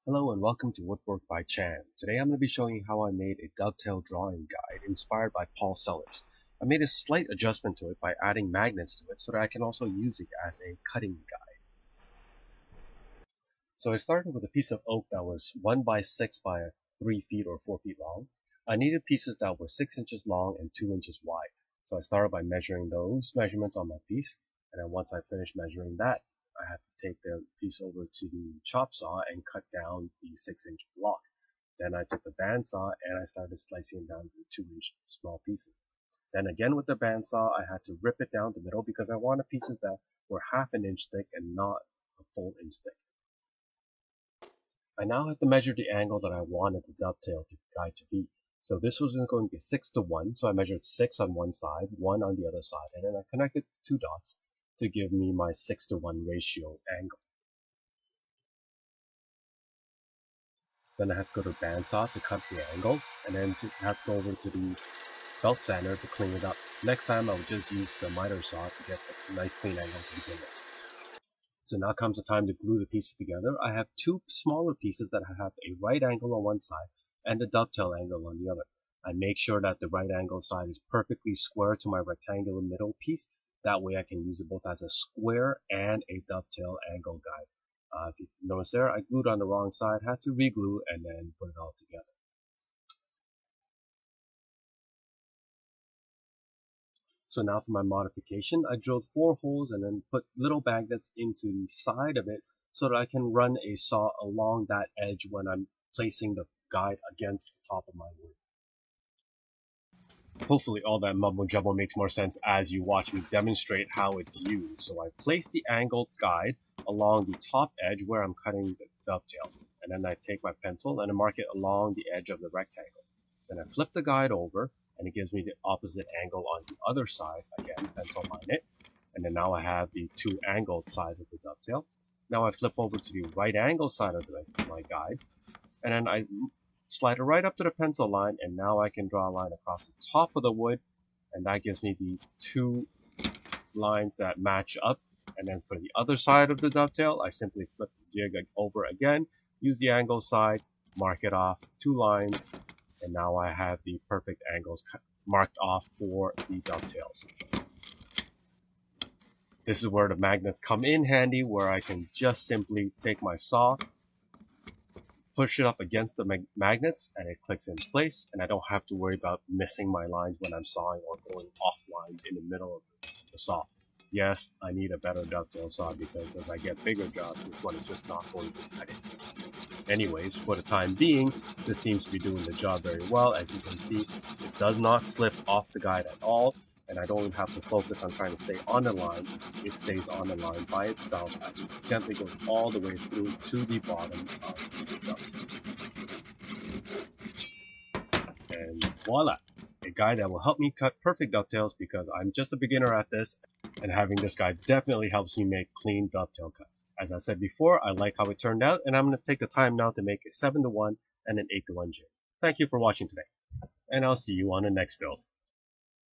Hello and welcome to Woodwork by Chan. Today I'm going to be showing you how I made a dovetail drawing guide inspired by Paul Sellers. I made a slight adjustment to it by adding magnets to it so that I can also use it as a cutting guide. So I started with a piece of oak that was 1 by 6 by 3 feet or 4 feet long. I needed pieces that were 6 inches long and 2 inches wide. So I started by measuring those measurements on my piece, and then once I finished measuring that, I had to take the piece over to the chop saw and cut down the 6-inch block. Then I took the bandsaw and I started slicing it down to 2-inch small pieces. Then again with the bandsaw, I had to rip it down the middle because I wanted pieces that were half an inch thick and not a full inch thick. I now have to measure the angle that I wanted the dovetail guide to be. So this was going to be 6 to 1, so I measured 6 on one side, 1 on the other side, and then I connected 2 dots to give me my 6 to 1 ratio angle. Then I have to go to bandsaw to cut the angle, and then have to go over to the belt sander to clean it up. Next time I'll just use the miter saw to get a nice clean angle to begin with. So now comes the time to glue the pieces together. I have 2 smaller pieces that have a right angle on one side and a dovetail angle on the other. I make sure that the right angle side is perfectly square to my rectangular middle piece. That way I can use it both as a square and a dovetail angle guide. If you notice there, I glued on the wrong side, had to re-glue and then put it all together. So now for my modification, I drilled 4 holes and then put little magnets into the side of it so that I can run a saw along that edge when I'm placing the guide against the top of my wood. Hopefully all that mumbo jumbo makes more sense as you watch me demonstrate how it's used. So I place the angled guide along the top edge where I'm cutting the dovetail, and then I take my pencil and I mark it along the edge of the rectangle. Then I flip the guide over and it gives me the opposite angle on the other side. Again, pencil line it, and then now I have the 2 angled sides of the dovetail. Now I flip over to the right angle side of my guide, and then I slide it right up to the pencil line, and now I can draw a line across the top of the wood, and that gives me the 2 lines that match up. And then for the other side of the dovetail, I simply flip the jig over again, use the angle side, mark it off, 2 lines, and now I have the perfect angles marked off for the dovetails. This is where the magnets come in handy, where I can just simply take my saw, push it up against the magnets, and it clicks in place, and I don't have to worry about missing my lines when I'm sawing or going offline in the middle of the saw. Yes, I need a better dovetail saw because as I get bigger jobs, this one is just not going to cut it. Anyways, for the time being, this seems to be doing the job very well. As you can see, it does not slip off the guide at all, and I don't even have to focus on trying to stay on the line. It stays on the line by itself as it gently goes all the way through to the bottom of the dovetail. And voila! A guide that will help me cut perfect dovetails because I'm just a beginner at this, and having this guide definitely helps me make clean dovetail cuts. As I said before, I like how it turned out, and I'm going to take the time now to make a 7 to 1 and an 8 to 1 jig. Thank you for watching today, and I'll see you on the next build.